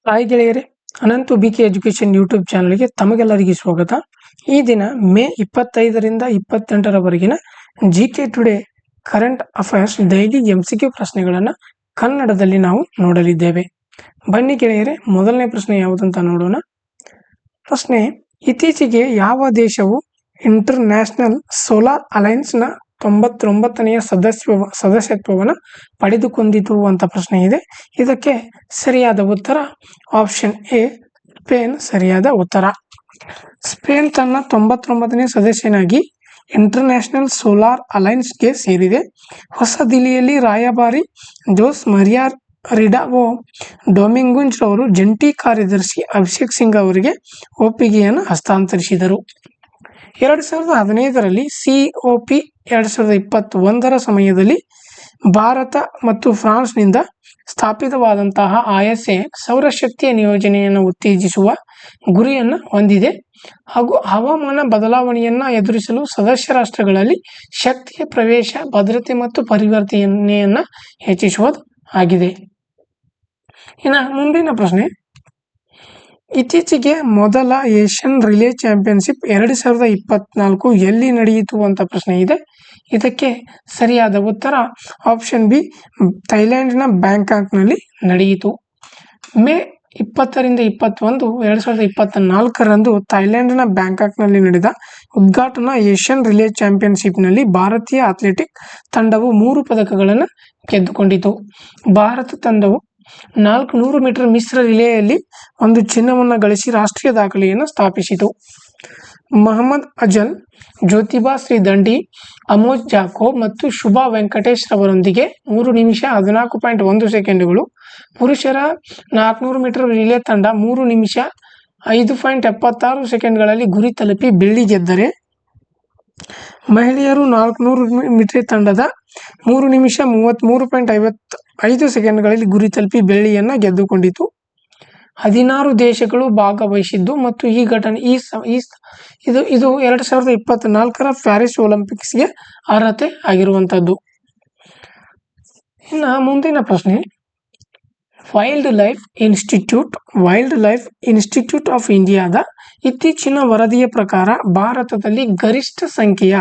Hi ಗೆಳೆಯರೇ, Ananthu BK education YouTube ಚಾನಲ್ಗೆ ತಮಗೆಲ್ಲರಿಗೆ ಸ್ವಾಗತ. ಈ ದಿನ ಮೇ 25ರಿಂದ 28ರವರೆಗಿನ GK today current affairs daily MCQ ಪ್ರಶ್ನೆಗಳನ್ನು ಕನ್ನಡದಲ್ಲಿ ನಾವು ನೋಡಲಿದ್ದೇವೆ. ಬನ್ನಿ ಗೆಳೆಯರೇ, ಮೊದಲನೇ ಪ್ರಶ್ನೆ ಯಾವುದಂತ ನೋಡೋಣ. ಪ್ರಶ್ನೆ: ಇತ್ತೀಚೆಗೆ ಯಾವ ದೇಶವು ಇಂಟರ್ನ್ಯಾಷನಲ್ ಸೋಲಾರ್ ಅಲೈನ್ಸ್ನ 99ನೇ ಸದಸ್ಯತ್ವವನ್ನು ಪಡೆದುಕೊಂಡಿತು ಅಂತ ಪ್ರಶ್ನೆ ಇದೆ. ಇದಕ್ಕೆ ಸರಿಯಾದ ಉತ್ತರ ಆಪ್ಷನ್ ಎ, ಸ್ಪೇನ್ ಸರಿಯಾದ ಉತ್ತರ. ಸ್ಪೇನ್ ತನ್ನ 99ನೇ ಸದಸ್ಯನಾಗಿ ಇಂಟರ್ನ್ಯಾಷನಲ್ ಸೋಲಾರ್ ಅಲೈನ್ಸ್ಗೆ ಸೇರಿದೆ. ಹೊಸ ದಿಲ್ಲಿಯಲ್ಲಿ ರಾಯಭಾರಿ ಜೋಸ್ ಮರಿಯಾ ರಿಡಾವೋ ಡೊಮಿಂಗುಜ್ ಅವರು ಜಂಟಿ ಕಾರ್ಯದರ್ಶಿ ಅಭಿಷೇಕ್ ಸಿಂಗ್ ಅವರಿಗೆ ಒಪ್ಪಿಗೆಯನ್ನು ಹಸ್ತಾಂತರಿಸಿದರು. 2015ರಲ್ಲಿ COP 2021ರ ಸಮಯದಲ್ಲಿ ಭಾರತ ಮತ್ತು ಫ್ರಾನ್ಸ್ನಿಂದ ಸ್ಥಾಪಿತವಾದಂತಹ ISA ಸೌರಶಕ್ತಿಯ ನಿಯೋಜನೆಯನ್ನು ಉತ್ತೇಜಿಸುವ ಗುರಿಯನ್ನು ಹೊಂದಿದೆ ಹಾಗೂ ಹವಾಮಾನ ಬದಲಾವಣೆಯನ್ನು ಎದುರಿಸಲು ಸದಸ್ಯ ರಾಷ್ಟ್ರಗಳಲ್ಲಿ ಶಕ್ತಿಯ ಪ್ರವೇಶ, ಭದ್ರತೆ ಮತ್ತು ಪರಿವರ್ತನೆಯನ್ನು ಹೆಚ್ಚಿಸುವುದು ಆಗಿದೆ. ಇನ್ನು ಮುಂದಿನ ಪ್ರಶ್ನೆ: ಇತ್ತೀಚೆಗೆ ಮೊದಲ ಏಷ್ಯನ್ ರಿಲೇ ಚಾಂಪಿಯನ್ಶಿಪ್ 2024 ಎಲ್ಲಿ ನಡೆಯಿತು ಅಂತ ಪ್ರಶ್ನೆ ಇದೆ. ಇದಕ್ಕೆ ಸರಿಯಾದ ಉತ್ತರ ಆಪ್ಷನ್ ಬಿ, ಥೈಲ್ಯಾಂಡ್ನ ಬ್ಯಾಂಕಾಕ್ನಲ್ಲಿ ನಡೆಯಿತು. ಮೇ 20ರಿಂದ 21, 2024ರಂದು ಥೈಲ್ಯಾಂಡ್ನ ಬ್ಯಾಂಕಾಕ್ನಲ್ಲಿ ನಡೆದ ಉದ್ಘಾಟನಾ ಏಷ್ಯನ್ ರಿಲೇ ಚಾಂಪಿಯನ್ಶಿಪ್ನಲ್ಲಿ ಭಾರತೀಯ ಅಥ್ಲೆಟಿಕ್ ತಂಡವು 3 ಪದಕಗಳನ್ನು ಗೆದ್ದುಕೊಂಡಿತು. ಭಾರತ ತಂಡವು 400 ಮೀಟರ್ ಮಿಶ್ರ ರಿಲೇಯಲ್ಲಿ 1 ಚಿನ್ನವನ್ನು ಗಳಿಸಿ ರಾಷ್ಟ್ರೀಯ ದಾಖಲೆಯನ್ನು ಸ್ಥಾಪಿಸಿತು. ಮಹಮ್ಮದ್ ಅಜಲ್, ಜ್ಯೋತಿಬಾ ಶ್ರೀದಂಡಿ, ಅಮೋಜ್ ಜಾಕೋಬ್ ಮತ್ತು ಶುಭಾ ವೆಂಕಟೇಶ್ ರವರೊಂದಿಗೆ 3 ನಿಮಿಷ 14.1 ಸೆಕೆಂಡುಗಳು. ಪುರುಷರ 400 ಮೀಟರ್ ರಿಲೇ ತಂಡ 3 ನಿಮಿಷ 5.76 ಸೆಕೆಂಡ್ಗಳಲ್ಲಿ ಗುರಿ ತಲುಪಿ ಬೆಳ್ಳಿ ಗೆದ್ದರೆ, ಮಹಿಳೆಯರು 400 ಮೀಟರ್ ತಂಡದ 3 ನಿಮಿಷ 33.55 ಸೆಕೆಂಡ್ಗಳಲ್ಲಿ ಗುರಿ ತಲುಪಿ ಬೆಳ್ಳಿಯನ್ನು ಗೆದ್ದುಕೊಂಡಿತು. 16 ದೇಶಗಳು ಭಾಗವಹಿಸಿದ್ದು ಮತ್ತು ಈ ಘಟನೆ ಇದು 2024ರ ಪ್ಯಾರಿಸ್ ಒಲಿಂಪಿಕ್ಸ್ಗೆ ಅರ್ಹತೆ ಆಗಿರುವಂಥದ್ದು. ಇನ್ನು ಮುಂದಿನ ಪ್ರಶ್ನೆ: ವೈಲ್ಡ್ ಲೈಫ್ ಇನ್ಸ್ಟಿಟ್ಯೂಟ್ ಆಫ್ ಇಂಡಿಯಾದ ಇತ್ತೀಚಿನ ವರದಿಯ ಪ್ರಕಾರ ಭಾರತದಲ್ಲಿ ಗರಿಷ್ಠ ಸಂಖ್ಯೆಯ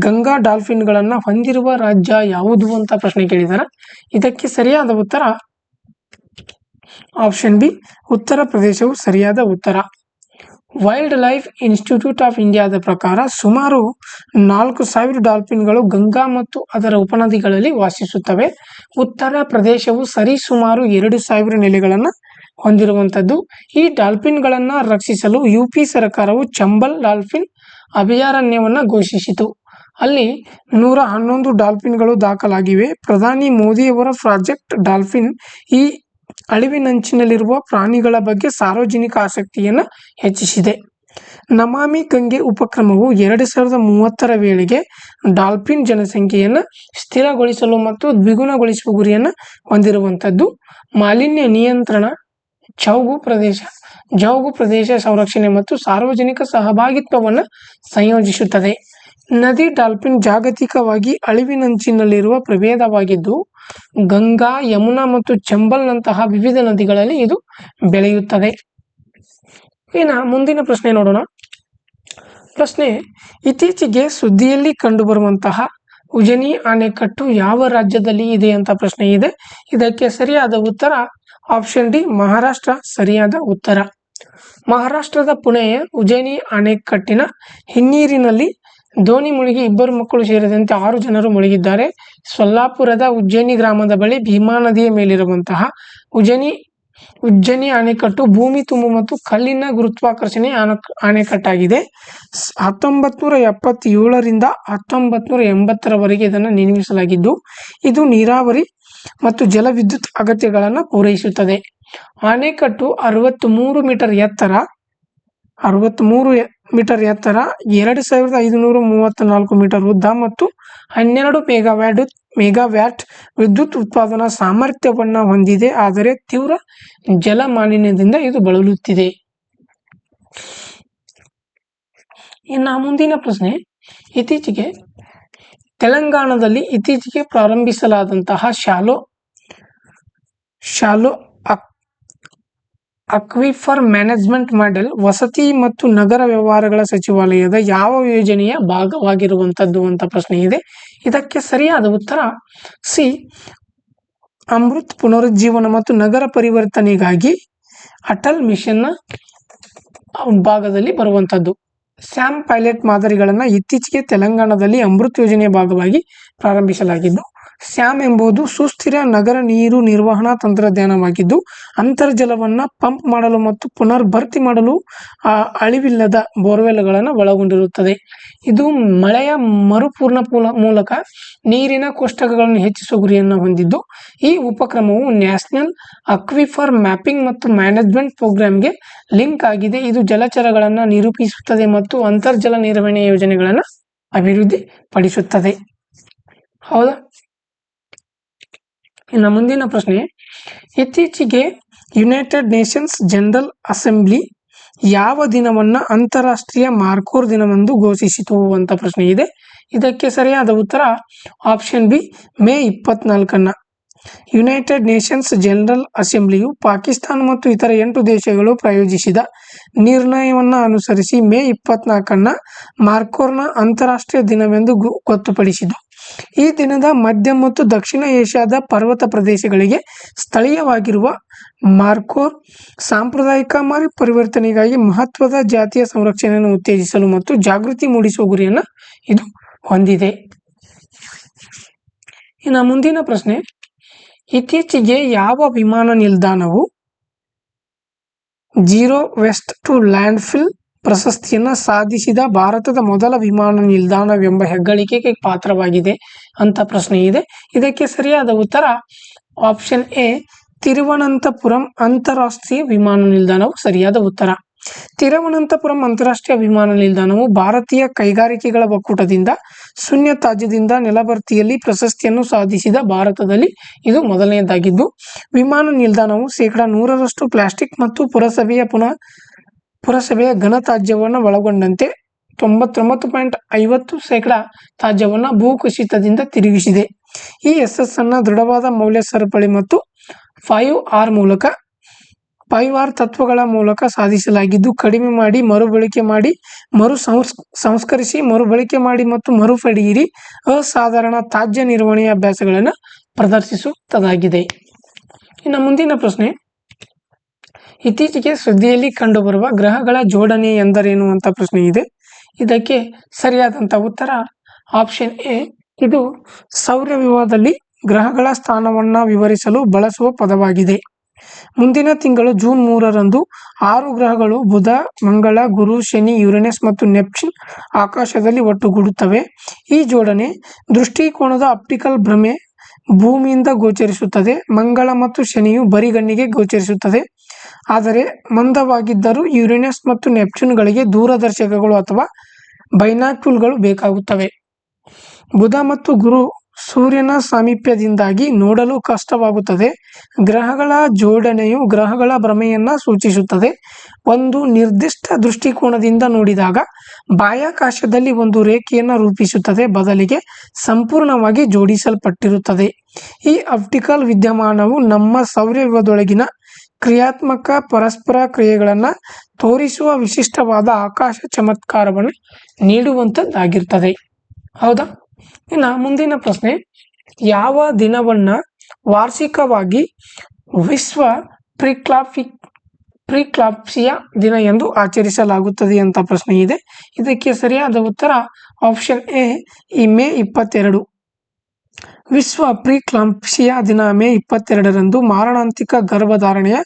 ಗಂಗಾ ಡಾಲ್ಫಿನ್ಗಳನ್ನು ಹೊಂದಿರುವ ರಾಜ್ಯ ಯಾವುದು ಅಂತ ಪ್ರಶ್ನೆ ಕೇಳಿದ್ದಾರೆ. ಇದಕ್ಕೆ ಸರಿಯಾದ ಉತ್ತರ ಆಪ್ಷನ್ ಬಿ, ಉತ್ತರ ಪ್ರದೇಶವು ಸರಿಯಾದ ಉತ್ತರ. ವೈಲ್ಡ್ ಲೈಫ್ ಇನ್ಸ್ಟಿಟ್ಯೂಟ್ ಆಫ್ ಇಂಡಿಯಾದ ಪ್ರಕಾರ ಸುಮಾರು 4000 ಡಾಲ್ಫಿನ್ಗಳು ಗಂಗಾ ಮತ್ತು ಅದರ ಉಪನದಿಗಳಲ್ಲಿ ವಾಸಿಸುತ್ತವೆ. ಉತ್ತರ ಪ್ರದೇಶವು ಸರಿಸುಮಾರು 2000 ನೆಲೆಗಳನ್ನು ಹೊಂದಿರುವಂಥದ್ದು. ಈ ಡಾಲ್ಫಿನ್ಗಳನ್ನು ರಕ್ಷಿಸಲು UP ಸರ್ಕಾರವು ಚಂಬಲ್ ಡಾಲ್ಫಿನ್ ಅಭಯಾರಣ್ಯವನ್ನು ಘೋಷಿಸಿತು. ಅಲ್ಲಿ 111 ಡಾಲ್ಫಿನ್ಗಳು ದಾಖಲಾಗಿವೆ. ಪ್ರಧಾನಿ ಮೋದಿಯವರ ಪ್ರಾಜೆಕ್ಟ್ ಡಾಲ್ಫಿನ್ ಈ ಅಳಿವಿನಂಚಿನಲ್ಲಿರುವ ಪ್ರಾಣಿಗಳ ಬಗ್ಗೆ ಸಾರ್ವಜನಿಕ ಆಸಕ್ತಿಯನ್ನು ಹೆಚ್ಚಿಸಿದೆ. ನಮಾಮಿ ಗಂಗೆ ಉಪಕ್ರಮವು 2030ರ ವೇಳೆಗೆ ಡಾಲ್ಫಿನ್ ಜನಸಂಖ್ಯೆಯನ್ನು ಸ್ಥಿರಗೊಳಿಸಲು ಮತ್ತು ದ್ವಿಗುಣಗೊಳಿಸುವ ಗುರಿಯನ್ನು ಹೊಂದಿರುವಂಥದ್ದು. ಮಾಲಿನ್ಯ ನಿಯಂತ್ರಣ, ಜೌಗು ಪ್ರದೇಶ ಸಂರಕ್ಷಣೆ ಮತ್ತು ಸಾರ್ವಜನಿಕ ಸಹಭಾಗಿತ್ವವನ್ನು ಸಂಯೋಜಿಸುತ್ತದೆ. ನದಿ ಡಾಲ್ಫಿನ್ ಜಾಗತಿಕವಾಗಿ ಅಳಿವಿನಂಚಿನಲ್ಲಿರುವ ಪ್ರಭೇದವಾಗಿದ್ದು, ಗಂಗಾ, ಯಮುನಾ ಮತ್ತು ಚಂಬಲ್ನಂತಹ ವಿವಿಧ ನದಿಗಳಲ್ಲಿ ಇದು ಬೆಳೆಯುತ್ತದೆ. ಇನ್ನು ಮುಂದಿನ ಪ್ರಶ್ನೆ ನೋಡೋಣ. ಪ್ರಶ್ನೆ: ಇತ್ತೀಚೆಗೆ ಸುದ್ದಿಯಲ್ಲಿ ಕಂಡುಬರುವಂತಹ ಉಜನಿ ಅಣೆಕಟ್ಟು ಯಾವ ರಾಜ್ಯದಲ್ಲಿ ಇದೆ ಅಂತ ಪ್ರಶ್ನೆ ಇದೆ. ಇದಕ್ಕೆ ಸರಿಯಾದ ಉತ್ತರ ಆಪ್ಷನ್ ಡಿ, ಮಹಾರಾಷ್ಟ್ರ ಸರಿಯಾದ ಉತ್ತರ. ಮಹಾರಾಷ್ಟ್ರದ ಪುಣೆಯ ಉಜನಿ ಅಣೆಕಟ್ಟಿನ ಹಿನ್ನೀರಿನಲ್ಲಿ ದೋಣಿ ಮುಳುಗಿ 2 ಮಕ್ಕಳು ಸೇರಿದಂತೆ 6 ಜನರು ಮುಳುಗಿದ್ದಾರೆ. ಸೊಲ್ಲಾಪುರದ ಉಜ್ಜಯಿನಿ ಗ್ರಾಮದ ಬಳಿ ಭೀಮಾ ನದಿಯ ಮೇಲಿರುವಂತಹ ಉಜ್ಜನಿ ಅಣೆಕಟ್ಟು ಭೂಮಿ ತುಂಬು ಮತ್ತು ಕಲ್ಲಿನ ಗುರುತ್ವಾಕರ್ಷಣೆ ಅಣೆಕಟ್ಟಾಗಿದೆ. 1977ರಿಂದ 1980ರವರೆಗೆ ಇದನ್ನು ನಿರ್ಮಿಸಲಾಗಿದ್ದು, ಇದು ನೀರಾವರಿ ಮತ್ತು ಜಲವಿದ್ಯುತ್ ಅಗತ್ಯಗಳನ್ನು ಪೂರೈಸುತ್ತದೆ. ಅಣೆಕಟ್ಟು 63 ಮೀಟರ್ ಎತ್ತರ, 2534 ಮೀಟರ್ ಉದ್ದ ಮತ್ತು 12 ಮೆಗಾವ್ಯಾಟ್ ವಿದ್ಯುತ್ ಉತ್ಪಾದನಾ ಸಾಮರ್ಥ್ಯವನ್ನು ಹೊಂದಿದೆ. ಆದರೆ ತೀವ್ರ ಜಲ ಮಾಲಿನ್ಯದಿಂದ ಇದು ಬಳಲುತ್ತಿದೆ. ಇನ್ನು ಮುಂದಿನ ಪ್ರಶ್ನೆ: ತೆಲಂಗಾಣದಲ್ಲಿ ಇತ್ತೀಚೆಗೆ ಪ್ರಾರಂಭಿಸಲಾದಂತಹ ಶಾಲೋ ಅಕ್ವಿಫರ್ ಮ್ಯಾನೇಜ್ಮೆಂಟ್ ಮಾಡೆಲ್ ವಸತಿ ಮತ್ತು ನಗರ ವ್ಯವಹಾರಗಳ ಸಚಿವಾಲಯದ ಯಾವ ಯೋಜನೆಯ ಭಾಗವಾಗಿರುವಂಥದ್ದು ಅಂತ ಪ್ರಶ್ನೆ ಇದೆ. ಇದಕ್ಕೆ ಸರಿಯಾದ ಉತ್ತರ ಸಿ, ಅಮೃತ್ ಪುನರುಜ್ಜೀವನ ಮತ್ತು ನಗರ ಪರಿವರ್ತನೆಗಾಗಿ ಅಟಲ್ ಮಿಷನ್ನ ಭಾಗದಲ್ಲಿ ಬರುವಂಥದ್ದು. ಸ್ಯಾಮ್ ಪೈಲಟ್ ಮಾದರಿಗಳನ್ನು ಇತ್ತೀಚೆಗೆ ತೆಲಂಗಾಣದಲ್ಲಿ ಅಮೃತ್ ಯೋಜನೆಯ ಭಾಗವಾಗಿ ಪ್ರಾರಂಭಿಸಲಾಗಿದ್ದು, ಸ್ಯಾಮ್ ಎಂಬುದು ಸುಸ್ಥಿರ ನಗರ ನೀರು ನಿರ್ವಹಣಾ ತಂತ್ರಜ್ಞಾನವಾಗಿದ್ದು, ಅಂತರ್ಜಲವನ್ನು ಪಂಪ್ ಮಾಡಲು ಮತ್ತು ಪುನರ್ಭರ್ತಿ ಮಾಡಲು ಅಳಿವಿಲ್ಲದ ಬೋರ್ವೆಲ್ಗಳನ್ನು ಒಳಗೊಂಡಿರುತ್ತದೆ. ಇದು ಮಳೆಯ ಮರುಪೂರ್ಣ ಮೂಲಕ ನೀರಿನ ಕೋಷ್ಟಕಗಳನ್ನು ಹೆಚ್ಚಿಸುವ ಗುರಿಯನ್ನು ಹೊಂದಿದ್ದು, ಈ ಉಪಕ್ರಮವು ನ್ಯಾಷನಲ್ ಅಕ್ವಿಫರ್ ಮ್ಯಾಪಿಂಗ್ ಮತ್ತು ಮ್ಯಾನೇಜ್ಮೆಂಟ್ ಪ್ರೋಗ್ರಾಂಗೆ ಲಿಂಕ್ ಆಗಿದೆ. ಇದು ಜಲಚರಗಳನ್ನು ನಿರೂಪಿಸುತ್ತದೆ ಮತ್ತು ಅಂತರ್ಜಲ ನಿರ್ವಹಣೆ ಯೋಜನೆಗಳನ್ನು ಅಭಿವೃದ್ಧಿಪಡಿಸುತ್ತದೆ. ಹೌದಾ? ಇನ್ನು ಮುಂದಿನ ಪ್ರಶ್ನೆ, ಇತ್ತೀಚೆಗೆ ಯುನೈಟೆಡ್ ನೇಷನ್ಸ್ ಜನರಲ್ ಅಸೆಂಬ್ಲಿ ಯಾವ ದಿನವನ್ನು ಅಂತಾರಾಷ್ಟ್ರೀಯ ಮಾರ್ಕೋರ್ ದಿನವೆಂದು ಘೋಷಿಸಿತು ಅಂತ ಪ್ರಶ್ನೆ ಇದೆ. ಇದಕ್ಕೆ ಸರಿಯಾದ ಉತ್ತರ option B, May 24. United Nations General ಅಸೆಂಬ್ಲಿಯು ಪಾಕಿಸ್ತಾನ ಮತ್ತು ಇತರ 8 ದೇಶಗಳು ಪ್ರಾಯೋಜಿಸಿದ ನಿರ್ಣಯವನ್ನು ಅನುಸರಿಸಿ ಮೇ 24 ಮಾರ್ಕೋರ್ನ ಅಂತಾರಾಷ್ಟ್ರೀಯ ದಿನವೆಂದು ಗೊತ್ತುಪಡಿಸಿತು. ಈ ದಿನದ ಮಧ್ಯ ಮತ್ತು ದಕ್ಷಿಣ ಏಷ್ಯಾದ ಪರ್ವತ ಪ್ರದೇಶಗಳಿಗೆ ಸ್ಥಳೀಯವಾಗಿರುವ ಮಾರ್ಕೋರ್ ಸಾಂಪ್ರದಾಯಿಕ ಪರಿವರ್ತನೆಗಾಗಿ ಮಹತ್ವದ ಜಾತಿಯ ಸಂರಕ್ಷಣೆಯನ್ನು ಉತ್ತೇಜಿಸಲು ಮತ್ತು ಜಾಗೃತಿ ಮೂಡಿಸುವ ಗುರಿಯನ್ನು ಇದು ಹೊಂದಿದೆ. ಇನ್ನು ಮುಂದಿನ ಪ್ರಶ್ನೆ, ಇತ್ತೀಚೆಗೆ ಯಾವ ವಿಮಾನ ನಿಲ್ದಾಣವು ಝೀರೋ ವೇಸ್ಟ್ ಟು ಲ್ಯಾಂಡ್ಫಿಲ್ ಪ್ರಶಸ್ತಿಯನ್ನು ಸಾಧಿಸಿದ ಭಾರತದ ಮೊದಲ ವಿಮಾನ ನಿಲ್ದಾಣವೆಂಬ ಹೆಗ್ಗಳಿಕೆಗೆ ಪಾತ್ರವಾಗಿದೆ ಅಂತ ಪ್ರಶ್ನೆ ಇದೆ. ಇದಕ್ಕೆ ಸರಿಯಾದ ಉತ್ತರ ಆಪ್ಷನ್ ಎ, ತಿರುವನಂತಪುರಂ ಅಂತಾರಾಷ್ಟ್ರೀಯ ವಿಮಾನ ನಿಲ್ದಾಣವು ಸರಿಯಾದ ಉತ್ತರ. ತಿರುವನಂತಪುರಂ ಅಂತಾರಾಷ್ಟ್ರೀಯ ವಿಮಾನ ನಿಲ್ದಾಣವು ಭಾರತೀಯ ಕೈಗಾರಿಕೆಗಳ ಒಕ್ಕೂಟದಿಂದ ಶೂನ್ಯ ತ್ಯಾಜ್ಯದಿಂದ ನೆಲಭರ್ತಿಯಲ್ಲಿ ಪ್ರಶಸ್ತಿಯನ್ನು ಸಾಧಿಸಿದ ಭಾರತದಲ್ಲಿ ಇದು ಮೊದಲನೆಯದಾಗಿದ್ದು, ವಿಮಾನ ನಿಲ್ದಾಣವು 100% ಪ್ಲಾಸ್ಟಿಕ್ ಮತ್ತು ಪುರಸಭೆಯ ಘನತ್ಯಾಜ್ಯವನ್ನು ಒಳಗೊಂಡಂತೆ 99.50% ತ್ಯಾಜ್ಯವನ್ನು ಭೂಕುಸಿತದಿಂದ ತಿರುಗಿಸಿದೆ. ಈ ಯಶಸ್ಸನ್ನು ದೃಢವಾದ ಮೌಲ್ಯ ಸರಪಳಿ ಮತ್ತು 5R ತತ್ವಗಳ ಮೂಲಕ ಸಾಧಿಸಲಾಗಿದ್ದು, ಕಡಿಮೆ ಮಾಡಿ, ಮರುಬಳಕೆ ಮಾಡಿ, ಸಂಸ್ಕರಿಸಿ, ಮರುಬಳಕೆ ಮಾಡಿ ಮತ್ತು ಮರುಪಡೆಯಿರಿ ಅಸಾಧಾರಣ ತ್ಯಾಜ್ಯ ನಿರ್ವಹಣೆಯ ಅಭ್ಯಾಸಗಳನ್ನು ಪ್ರದರ್ಶಿಸುತ್ತದಾಗಿದೆ. ಇನ್ನು ಮುಂದಿನ ಪ್ರಶ್ನೆ, ಇತ್ತೀಚೆಗೆ ಸುದ್ದಿಯಲ್ಲಿ ಕಂಡುಬರುವ ಗ್ರಹಗಳ ಜೋಡಣೆ ಎಂದರೇನು ಅಂತ ಪ್ರಶ್ನೆ ಇದೆ. ಇದಕ್ಕೆ ಸರಿಯಾದಂಥ ಉತ್ತರ ಆಪ್ಷನ್ ಎ, ಇದು ಸೌರವ್ಯೂಹದಲ್ಲಿ ಗ್ರಹಗಳ ಸ್ಥಾನವನ್ನು ವಿವರಿಸಲು ಬಳಸುವ ಪದವಾಗಿದೆ. ಮುಂದಿನ ತಿಂಗಳು ಜೂನ್ 3ರಂದು 6 ಗ್ರಹಗಳು ಬುಧ, ಮಂಗಳ, ಗುರು, ಶನಿ, ಯುರೇನಸ್ ಮತ್ತು ನೆಪ್ಚೂನ್ ಆಕಾಶದಲ್ಲಿ ಒಟ್ಟುಗೂಡುತ್ತವೆ. ಈ ಜೋಡಣೆ ದೃಷ್ಟಿಕೋನದ ಆಪ್ಟಿಕಲ್ ಭ್ರಮೆ ಭೂಮಿಯಿಂದ ಗೋಚರಿಸುತ್ತದೆ. ಮಂಗಳ ಮತ್ತು ಶನಿಯು ಬರಿಗಣ್ಣಿಗೆ ಗೋಚರಿಸುತ್ತದೆ, ಆದರೆ ಮಂದವಾಗಿದ್ದರೂ ಯುರೇನಸ್ ಮತ್ತು ನೆಪ್ಚೂನ್ಗಳಿಗೆ ದೂರದರ್ಶಕಗಳು ಅಥವಾ ಬೈನಾಕ್ಯುಲರ್ಗಳು ಬೇಕಾಗುತ್ತವೆ. ಬುಧ ಮತ್ತು ಗುರು ಸೂರ್ಯನ ಸಾಮೀಪ್ಯದಿಂದಾಗಿ ನೋಡಲು ಕಷ್ಟವಾಗುತ್ತದೆ. ಗ್ರಹಗಳ ಜೋಡಣೆಯು ಗ್ರಹಗಳ ಭ್ರಮೆಯನ್ನು ಸೂಚಿಸುತ್ತದೆ. ಒಂದು ನಿರ್ದಿಷ್ಟ ದೃಷ್ಟಿಕೋನದಿಂದ ನೋಡಿದಾಗ ಬಾಹ್ಯಾಕಾಶದಲ್ಲಿ ಒಂದು ರೇಖೆಯನ್ನು ರೂಪಿಸುತ್ತದೆ, ಬದಲಿಗೆ ಸಂಪೂರ್ಣವಾಗಿ ಜೋಡಿಸಲ್ಪಟ್ಟಿರುತ್ತದೆ. ಈ ಆಪ್ಟಿಕಲ್ ವಿದ್ಯಮಾನವು ನಮ್ಮ ಸೌರವ್ಯೂಹದೊಳಗಿನ ಕ್ರಿಯಾತ್ಮಕ ಪರಸ್ಪರ ಕ್ರಿಯೆಗಳನ್ನು ತೋರಿಸುವ ವಿಶಿಷ್ಟವಾದ ಆಕಾಶ ಚಮತ್ಕಾರವನ್ನು ನೀಡುವಂಥದ್ದಾಗಿರ್ತದೆ. ಹೌದಾ? ಇನ್ನು ಮುಂದಿನ ಪ್ರಶ್ನೆ, ಯಾವ ದಿನವನ್ನು ವಾರ್ಷಿಕವಾಗಿ ವಿಶ್ವ ಪ್ರಿಕ್ಲಾಂಪ್ಸಿಯಾ ದಿನ ಎಂದು ಆಚರಿಸಲಾಗುತ್ತದೆ ಅಂತ ಪ್ರಶ್ನೆ ಇದೆ. ಇದಕ್ಕೆ ಸರಿಯಾದ ಉತ್ತರ ಆಪ್ಷನ್ ಎ, ಮೇ 22. ವಿಶ್ವ ಪ್ರಿಕ್ಲಾಂಪ್ಸಿಯಾ ದಿನ ಮೇ 22ರಂದು ಮಾರಣಾಂತಿಕ ಗರ್ಭಧಾರಣೆಯ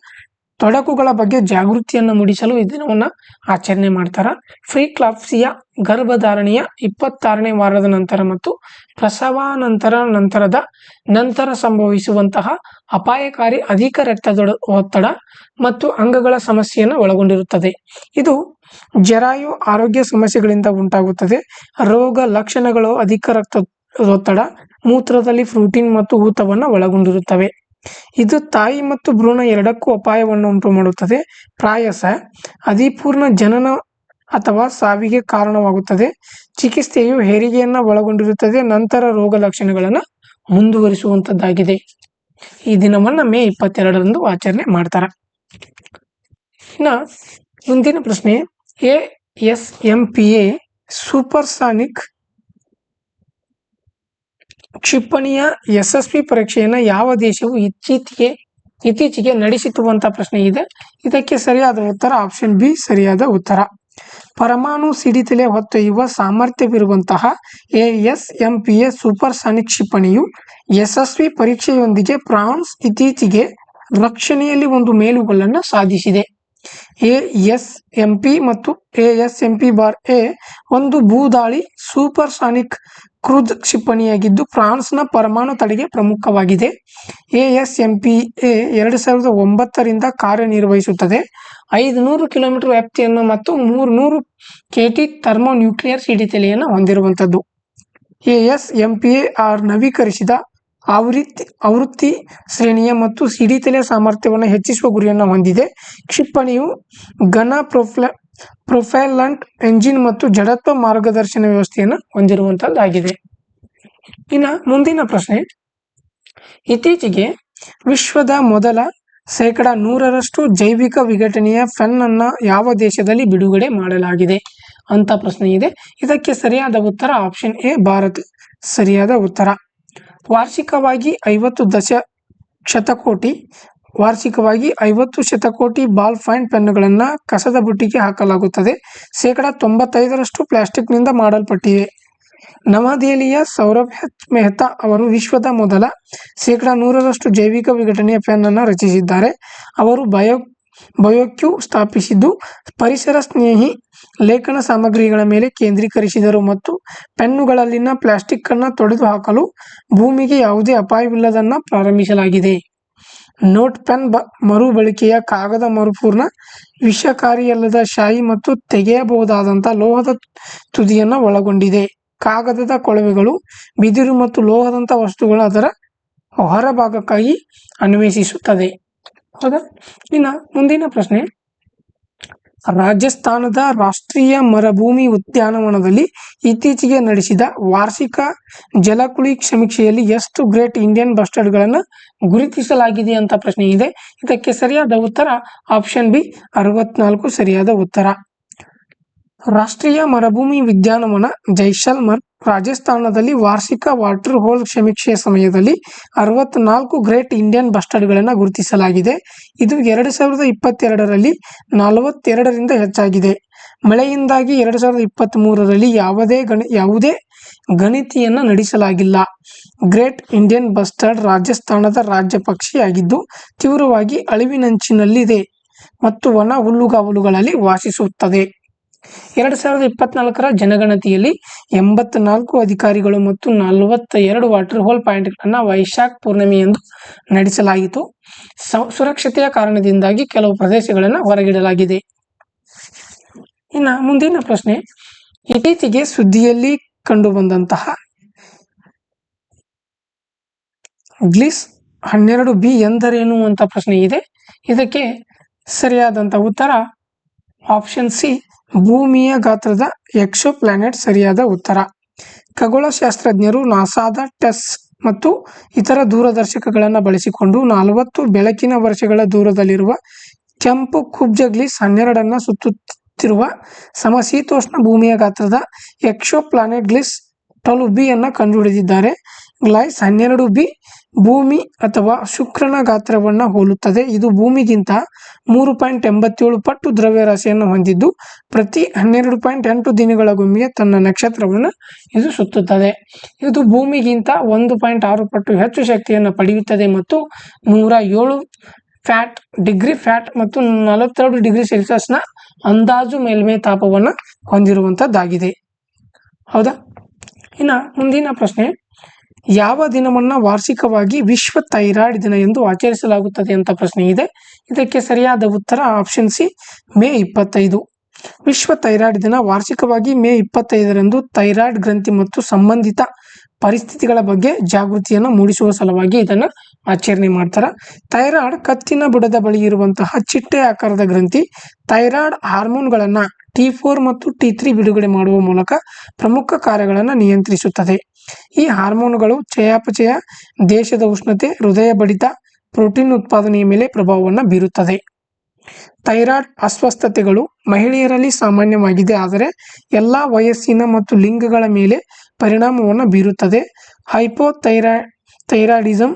ತೊಡಕುಗಳ ಬಗ್ಗೆ ಜಾಗೃತಿಯನ್ನು ಮೂಡಿಸಲು ಈ ದಿನವನ್ನು ಆಚರಣೆ ಮಾಡ್ತಾರೆ. ಪ್ರಿಕ್ಲಾಂಪ್ಸಿಯಾ ಗರ್ಭಧಾರಣೆಯ 26ನೇ ವಾರದ ನಂತರ ಮತ್ತು ಪ್ರಸವಾನಂತರದ ನಂತರ ಸಂಭವಿಸುವಂತಹ ಅಪಾಯಕಾರಿ ಅಧಿಕ ರಕ್ತದೊತ್ತಡ ಮತ್ತು ಅಂಗಗಳ ಸಮಸ್ಯೆಯನ್ನು ಒಳಗೊಂಡಿರುತ್ತದೆ. ಇದು ಜರಾಯು ಆರೋಗ್ಯ ಸಮಸ್ಯೆಗಳಿಂದ ಉಂಟಾಗುತ್ತದೆ. ರೋಗ ಲಕ್ಷಣಗಳು ಅಧಿಕ ರಕ್ತದೊತ್ತಡ, ಮೂತ್ರದಲ್ಲಿ ಪ್ರೋಟೀನ್ ಮತ್ತು ಊತವನ್ನು ಒಳಗೊಂಡಿರುತ್ತವೆ. ಇದು ತಾಯಿ ಮತ್ತು ಭ್ರೂಣ ಎರಡಕ್ಕೂ ಅಪಾಯವನ್ನು ಉಂಟು ಮಾಡುತ್ತದೆ. ಪ್ರಾಯಶಃ ಅಧಿಪೂರ್ಣ ಜನನ ಅಥವಾ ಸಾವಿಗೆ ಕಾರಣವಾಗುತ್ತದೆ. ಚಿಕಿತ್ಸೆಯು ಹೆರಿಗೆಯನ್ನು ಒಳಗೊಂಡಿರುತ್ತದೆ, ನಂತರ ರೋಗ ಲಕ್ಷಣಗಳನ್ನು ಮುಂದುವರಿಸುವಂಥದ್ದಾಗಿದೆ. ಈ ದಿನವನ್ನು ಮೇ 22ರಂದು ಆಚರಣೆ ಮಾಡ್ತಾರೆ. ಇನ್ನು ಮುಂದಿನ ಪ್ರಶ್ನೆ, ASMPA ಸೂಪರ್ಸಾನಿಕ್ ಕ್ಷಿಪಣಿಯ ಯಶಸ್ವಿ ಪರೀಕ್ಷೆಯನ್ನು ಯಾವ ದೇಶವು ಇತ್ತೀಚೆಗೆ ನಡೆಸಿತು ಅಂತ ಪ್ರಶ್ನೆ ಇದೆ. ಇದಕ್ಕೆ ಸರಿಯಾದ ಉತ್ತರ ಆಪ್ಷನ್ ಬಿ ಸರಿಯಾದ ಉತ್ತರ. ಪರಮಾಣು ಸಿಡಿತಲೆ ಹೊತ್ತೊಯ್ಯುವ ಸಾಮರ್ಥ್ಯವಿರುವಂತಹ ASMPA ಸೂಪರ್ಸಾನಿಕ್ ಕ್ಷಿಪಣಿಯು ಯಶಸ್ವಿ ಪರೀಕ್ಷೆಯೊಂದಿಗೆ ಫ್ರಾನ್ಸ್ ಇತ್ತೀಚೆಗೆ ರಕ್ಷಣೆಯಲ್ಲಿ ಒಂದು ಮೇಲುಗಲ್ಲನ್ನು ಸಾಧಿಸಿದೆ. ASMP ಮತ್ತು ASMP-A ಒಂದು ಭೂದಾಳಿ ಸೂಪರ್ಸಾನಿಕ್ ಕ್ರೂಜ್ ಕ್ಷಿಪಣಿಯಾಗಿದ್ದು ಫ್ರಾನ್ಸ್ನ ಪರಮಾಣು ತಡೆಗೆ ಪ್ರಮುಖವಾಗಿದೆ. ASMPA 2009ರಿಂದ ಕಾರ್ಯನಿರ್ವಹಿಸುತ್ತದೆ. 500 ಕಿಲೋಮೀಟರ್ ವ್ಯಾಪ್ತಿಯನ್ನು ಮತ್ತು 300 KT ಥರ್ಮೋನ್ಯೂಕ್ಲಿಯರ್ ಸಿಡಿತಲೆಯನ್ನು ಹೊಂದಿರುವಂಥದ್ದು. ASMPA ನವೀಕರಿಸಿದ ಆವೃತ್ತಿ ಶ್ರೇಣಿಯ ಮತ್ತು ಸಿಡಿತಲೆ ಸಾಮರ್ಥ್ಯವನ್ನು ಹೆಚ್ಚಿಸುವ ಗುರಿಯನ್ನು ಹೊಂದಿದೆ. ಕ್ಷಿಪಣಿಯು ಘನ ಪ್ರೊಪೆಲ್ಲಂಟ್ ಎಂಜಿನ್ ಮತ್ತು ಜಡತ್ವ ಮಾರ್ಗದರ್ಶನ ವ್ಯವಸ್ಥೆಯನ್ನು ಹೊಂದಿರುವಂತದ್ದಾಗಿದೆ. ಇನ್ನು ಮುಂದಿನ ಪ್ರಶ್ನೆ, ಇತ್ತೀಚೆಗೆ ವಿಶ್ವದ ಮೊದಲ 100% ಜೈವಿಕ ವಿಘಟನೆಯ ಪೆನ್ ಅನ್ನು ಯಾವ ದೇಶದಲ್ಲಿ ಬಿಡುಗಡೆ ಮಾಡಲಾಗಿದೆ ಅಂತ ಪ್ರಶ್ನೆ ಇದೆ. ಇದಕ್ಕೆ ಸರಿಯಾದ ಉತ್ತರ ಆಪ್ಷನ್ ಎ ಭಾರತ ಸರಿಯಾದ ಉತ್ತರ. ವಾರ್ಷಿಕವಾಗಿ 50 ಶತಕೋಟಿ ಬಾಲ್ ಪಾಯಿಂಟ್ ಪೆನ್ನುಗಳನ್ನು ಕಸದ ಬುಟ್ಟಿಗೆ ಹಾಕಲಾಗುತ್ತದೆ. 95% ಪ್ಲಾಸ್ಟಿಕ್ನಿಂದ ಮಾಡಲ್ಪಟ್ಟಿವೆ. ನವದೆಹಲಿಯ ಸೌರಭ್ ಮೆಹ್ತಾ ಅವರು ವಿಶ್ವದ ಮೊದಲ 100% ಜೈವಿಕ ವಿಘಟನೆಯ ಪೆನ್ ಅನ್ನು ರಚಿಸಿದ್ದಾರೆ. ಅವರು ಬಯೋಕ್ಯೂ ಸ್ಥಾಪಿಸಿದ್ದು ಪರಿಸರ ಸ್ನೇಹಿ ಲೇಖನ ಸಾಮಗ್ರಿಗಳ ಮೇಲೆ ಕೇಂದ್ರೀಕರಿಸಿದರು ಮತ್ತು ಪೆನ್ನುಗಳಲ್ಲಿನ ಪ್ಲಾಸ್ಟಿಕ್ ಅನ್ನು ತೊಡೆದು ಹಾಕಲು ಭೂಮಿಗೆ ಯಾವುದೇ ಅಪಾಯವಿಲ್ಲದನ್ನು ಪ್ರಾರಂಭಿಸಲಾಗಿದೆ. ನೋಟ್ ಪೆನ್ ಮರುಬಳಕೆಯ ಕಾಗದ ಮರುಪೂರ್ಣ ವಿಷಕಾರಿಯಲ್ಲದ ಶಾಯಿ ಮತ್ತು ತೆಗೆಯಬಹುದಾದಂಥ ಲೋಹದ ತುದಿಯನ್ನು ಒಳಗೊಂಡಿದೆ. ಕಾಗದದ ಕೊಳವೆಗಳು ಬಿದಿರು ಮತ್ತು ಲೋಹದಂಥ ವಸ್ತುಗಳು ಅದರ ಹೊರಭಾಗಕ್ಕಾಗಿ ಅನ್ವೇಷಿಸುತ್ತದೆ. ಹೌದಾ? ಇನ್ನು ಮುಂದಿನ ಪ್ರಶ್ನೆ, ರಾಜಸ್ಥಾನದ ರಾಷ್ಟ್ರೀಯ ಮರುಭೂಮಿ ಉದ್ಯಾನವನದಲ್ಲಿ ಇತ್ತೀಚೆಗೆ ನಡೆಸಿದ ವಾರ್ಷಿಕ ಜಲಕುಳಿ ಸಮೀಕ್ಷೆಯಲ್ಲಿ ಎಷ್ಟು ಗ್ರೇಟ್ ಇಂಡಿಯನ್ ಬಸ್ಟರ್ಡ್ಗಳನ್ನು ಗುರುತಿಸಲಾಗಿದೆ ಅಂತ ಪ್ರಶ್ನೆ ಇದೆ. ಇದಕ್ಕೆ ಸರಿಯಾದ ಉತ್ತರ ಆಪ್ಷನ್ ಬಿ 64 ಸರಿಯಾದ ಉತ್ತರ. ರಾಷ್ಟ್ರೀಯ ಮರುಭೂಮಿ ಉದ್ಯಾನವನ ಜೈಸಲ್ಮರ್ ರಾಜಸ್ಥಾನದಲ್ಲಿ ವಾರ್ಷಿಕ ವಾಟರ್ ಹೋಲ್ ಸಮೀಕ್ಷೆಯ ಸಮಯದಲ್ಲಿ 64 ಗ್ರೇಟ್ ಇಂಡಿಯನ್ ಬಸ್ಟರ್ಡ್ಗಳನ್ನು ಗುರುತಿಸಲಾಗಿದೆ. ಇದು 2022ರಲ್ಲಿ 42ರಿಂದ ಹೆಚ್ಚಾಗಿದೆ. ಮಳೆಯಿಂದಾಗಿ 2023ರಲ್ಲಿ ಯಾವುದೇ ಗಣತಿಯನ್ನು ನಡೆಸಲಾಗಿಲ್ಲ. ಗ್ರೇಟ್ ಇಂಡಿಯನ್ ಬಸ್ಟರ್ಡ್ ರಾಜಸ್ಥಾನದ ರಾಜ್ಯ ಪಕ್ಷಿಯಾಗಿದ್ದು ತೀವ್ರವಾಗಿ ಅಳಿವಿನಂಚಿನಲ್ಲಿದೆ ಮತ್ತು ಒಣ ಹುಲ್ಲುಗಾವಲುಗಳಲ್ಲಿ ವಾಸಿಸುತ್ತದೆ. 2024ರ ಜನಗಣತಿಯಲ್ಲಿ 84 ಅಧಿಕಾರಿಗಳು ಮತ್ತು 42 ವಾಟರ್ ಹೋಲ್ ಪಾಯಿಂಟ್ಗಳನ್ನು ವೈಶಾಖ ಪೂರ್ಣಿಮೆಯಂದು ನಡೆಸಲಾಯಿತು. ಸುರಕ್ಷತೆಯ ಕಾರಣದಿಂದಾಗಿ ಕೆಲವು ಪ್ರದೇಶಗಳನ್ನು ಹೊರಗಿಡಲಾಗಿದೆ. ಇನ್ನು ಮುಂದಿನ ಪ್ರಶ್ನೆ, ಇತ್ತೀಚೆಗೆ ಸುದ್ದಿಯಲ್ಲಿ ಕಂಡುಬಂದಂತಹ ಗ್ಲಿಸ್ 12b ಎಂದರೇನು ಅಂತ ಪ್ರಶ್ನೆ ಇದೆ. ಇದಕ್ಕೆ ಸರಿಯಾದಂಥ ಉತ್ತರ ಆಪ್ಷನ್ ಸಿ ಭೂಮಿಯ ಗಾತ್ರದ ಎಕ್ಸೋ ಪ್ಲಾನೆಟ್ ಸರಿಯಾದ ಉತ್ತರ. ಖಗೋಳಶಾಸ್ತ್ರಜ್ಞರು ನಾಸಾದ ಟೆಸ್ ಮತ್ತು ಇತರ ದೂರದರ್ಶಕಗಳನ್ನು ಬಳಸಿಕೊಂಡು 40 ಬೆಳಕಿನ ವರ್ಷಗಳ ದೂರದಲ್ಲಿರುವ ಕೆಂಪು ಕುಬ್ಜ ಗ್ಲಿಸ್ 12 ಸುತ್ತುತ್ತಿರುವ ಸಮಶೀತೋಷ್ಣ ಭೂಮಿಯ ಗಾತ್ರದ ಎಕ್ಸೋ ಪ್ಲಾನೆಟ್ ಗ್ಲಿಸ್ 12b ಕಂಡುಹಿಡಿದಿದ್ದಾರೆ. ಗ್ಲೈಸ್ 12b ಭೂಮಿ ಅಥವಾ ಶುಕ್ರನ ಗಾತ್ರವನ್ನು ಹೋಲುತ್ತದೆ. ಇದು ಭೂಮಿಗಿಂತ 3.87 ಪಟ್ಟು ದ್ರವ್ಯರಾಶಿಯನ್ನು ಹೊಂದಿದ್ದು ಪ್ರತಿ 12.8 ದಿನಗಳಿಗೊಮ್ಮೆ ತನ್ನ ನಕ್ಷತ್ರವನ್ನು ಇದು ಸುತ್ತುತ್ತದೆ. ಇದು ಭೂಮಿಗಿಂತ 1.6 ಪಟ್ಟು ಹೆಚ್ಚು ಶಕ್ತಿಯನ್ನು ಪಡೆಯುತ್ತದೆ ಮತ್ತು 107 ಡಿಗ್ರಿ ಫ್ಯಾಟ್ ಮತ್ತು 42 ಡಿಗ್ರಿ ಸೆಲ್ಸಿಯಸ್ನ ಅಂದಾಜು ಮೇಲ್ಮೈ ತಾಪವನ್ನು ಹೊಂದಿರುವಂಥದ್ದಾಗಿದೆ. ಹೌದಾ? ಇನ್ನು ಮುಂದಿನ ಪ್ರಶ್ನೆ, ಯಾವ ದಿನವನ್ನು ವಾರ್ಷಿಕವಾಗಿ ವಿಶ್ವ ಥೈರಾಯ್ಡ್ ದಿನ ಎಂದು ಆಚರಿಸಲಾಗುತ್ತದೆ ಅಂತ ಪ್ರಶ್ನೆ ಇದೆ. ಇದಕ್ಕೆ ಸರಿಯಾದ ಉತ್ತರ ಆಪ್ಷನ್ ಸಿ ಮೇ 25. ವಿಶ್ವ ಥೈರಾಯ್ಡ್ ದಿನ ವಾರ್ಷಿಕವಾಗಿ ಮೇ 25ರಂದು ಥೈರಾಯ್ಡ್ ಗ್ರಂಥಿ ಮತ್ತು ಸಂಬಂಧಿತ ಪರಿಸ್ಥಿತಿಗಳ ಬಗ್ಗೆ ಜಾಗೃತಿಯನ್ನು ಮೂಡಿಸುವ ಸಲುವಾಗಿ ಇದನ್ನು ಆಚರಣೆ ಮಾಡ್ತಾರೆ. ಥೈರಾಯ್ಡ್ ಕತ್ತಿನ ಬುಡದ ಬಳಿ ಇರುವಂತಹ ಚಿಟ್ಟೆ ಆಕಾರದ ಗ್ರಂಥಿ ಥೈರಾಯ್ಡ್ ಹಾರ್ಮೋನ್ಗಳನ್ನು T4 ಮತ್ತು T3 ಬಿಡುಗಡೆ ಮಾಡುವ ಮೂಲಕ ಪ್ರಮುಖ ಕಾರ್ಯಗಳನ್ನು ನಿಯಂತ್ರಿಸುತ್ತದೆ. ಈ ಹಾರ್ಮೋನುಗಳು ಚಯಾಪಚಯ, ದೇಹದ ಉಷ್ಣತೆ, ಹೃದಯ ಬಡಿತ, ಪ್ರೋಟೀನ್ ಉತ್ಪಾದನೆಯ ಮೇಲೆ ಪ್ರಭಾವವನ್ನು ಬೀರುತ್ತದೆ. ಥೈರಾಯ್ಡ್ ಅಸ್ವಸ್ಥತೆಗಳು ಮಹಿಳೆಯರಲ್ಲಿ ಸಾಮಾನ್ಯವಾಗಿದೆ, ಆದರೆ ಎಲ್ಲ ವಯಸ್ಸಿನ ಮತ್ತು ಲಿಂಗಗಳ ಮೇಲೆ ಪರಿಣಾಮವನ್ನು ಬೀರುತ್ತದೆ. ಥೈರಾಯ್ಡಿಸಮ್,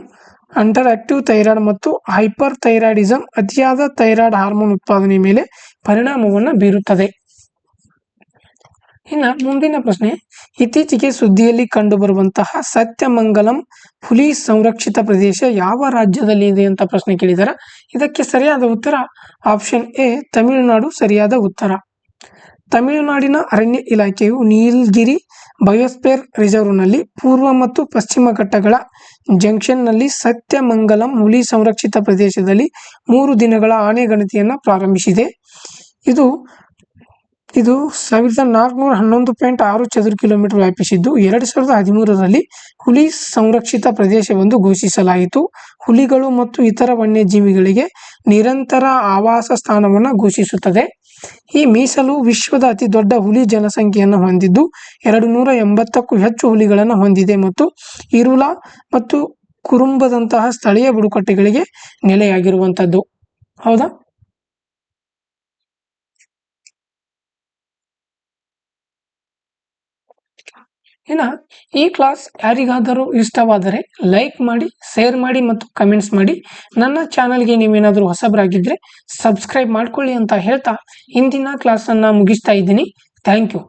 ಅಂಡರ್ ಆಕ್ಟಿವ್ ಥೈರಾಯ್ಡ್ ಮತ್ತು ಹೈಪರ್ ಥೈರಾಯ್ಡಿಸಮ್ ಅತಿಯಾದ ಥೈರಾಯ್ಡ್ ಹಾರ್ಮೋನ್ ಉತ್ಪಾದನೆ ಮೇಲೆ ಪರಿಣಾಮವನ್ನು ಬೀರುತ್ತದೆ. ಇನ್ನು ಮುಂದಿನ ಪ್ರಶ್ನೆ, ಇತ್ತೀಚೆಗೆ ಸುದ್ದಿಯಲ್ಲಿ ಕಂಡುಬರುವಂತಹ ಸತ್ಯಮಂಗಲಂ ಹುಲಿ ಸಂರಕ್ಷಿತ ಪ್ರದೇಶ ಯಾವ ರಾಜ್ಯದಲ್ಲಿ ಇದೆ ಅಂತ ಪ್ರಶ್ನೆ ಕೇಳಿದ್ದಾರೆ. ಇದಕ್ಕೆ ಸರಿಯಾದ ಉತ್ತರ ಆಪ್ಷನ್ ಎ ತಮಿಳುನಾಡು ಸರಿಯಾದ ಉತ್ತರ. ತಮಿಳುನಾಡಿನ ಅರಣ್ಯ ಇಲಾಖೆಯು ನೀಲಗಿರಿ ಬಯೋಸ್ಫಿಯರ್ ರಿಸರ್ವ್ನಲ್ಲಿ ಪೂರ್ವ ಮತ್ತು ಪಶ್ಚಿಮ ಘಟ್ಟಗಳ ಜಂಕ್ಷನ್ನಲ್ಲಿ ಸತ್ಯಮಂಗಲಂ ಹುಲಿ ಸಂರಕ್ಷಿತ ಪ್ರದೇಶದಲ್ಲಿ 3 ದಿನಗಳ ಆನೆ ಗಣತಿಯನ್ನು ಪ್ರಾರಂಭಿಸಿದೆ. ಇದು 1411.6 ಚದುರ ಕಿಲೋಮೀಟರ್ ವ್ಯಾಪಿಸಿದ್ದು 2013ರಲ್ಲಿ ಹುಲಿ ಸಂರಕ್ಷಿತ ಪ್ರದೇಶವೆಂದು ಘೋಷಿಸಲಾಯಿತು. ಹುಲಿಗಳು ಮತ್ತು ಇತರ ವನ್ಯಜೀವಿಗಳಿಗೆ ನಿರಂತರ ಆವಾಸ ಸ್ಥಾನವನ್ನು ಘೋಷಿಸುತ್ತದೆ. ಈ ಮೀಸಲು ವಿಶ್ವದ ಅತಿ ದೊಡ್ಡ ಹುಲಿ ಜನಸಂಖ್ಯೆಯನ್ನು ಹೊಂದಿದ್ದು 280ಕ್ಕೂ ಹೆಚ್ಚು ಹುಲಿಗಳನ್ನು ಹೊಂದಿದೆ ಮತ್ತು ಇರುಲಾ ಮತ್ತು ಕುರುಂಬದಂತಹ ಸ್ಥಳೀಯ ಬುಡಕಟ್ಟುಗಳಿಗೆ ನೆಲೆಯಾಗಿರುವಂಥದ್ದು. ಹೌದಾ? ಇನ್ನು ಈ ಕ್ಲಾಸ್ ಯಾರಿಗಾದರೂ ಇಷ್ಟವಾದರೆ ಲೈಕ್ ಮಾಡಿ, ಶೇರ್ ಮಾಡಿ ಮತ್ತು ಕಮೆಂಟ್ಸ್ ಮಾಡಿ. ನನ್ನ ಚಾನಲ್ಗೆ ನೀವೇನಾದರೂ ಹೊಸಬರಾಗಿದ್ದರೆ ಸಬ್ಸ್ಕ್ರೈಬ್ ಮಾಡ್ಕೊಳ್ಳಿ ಅಂತ ಹೇಳ್ತಾ ಇಂದಿನ ಕ್ಲಾಸನ್ನು ಮುಗಿಸ್ತಾ ಇದ್ದೀನಿ. Thank you.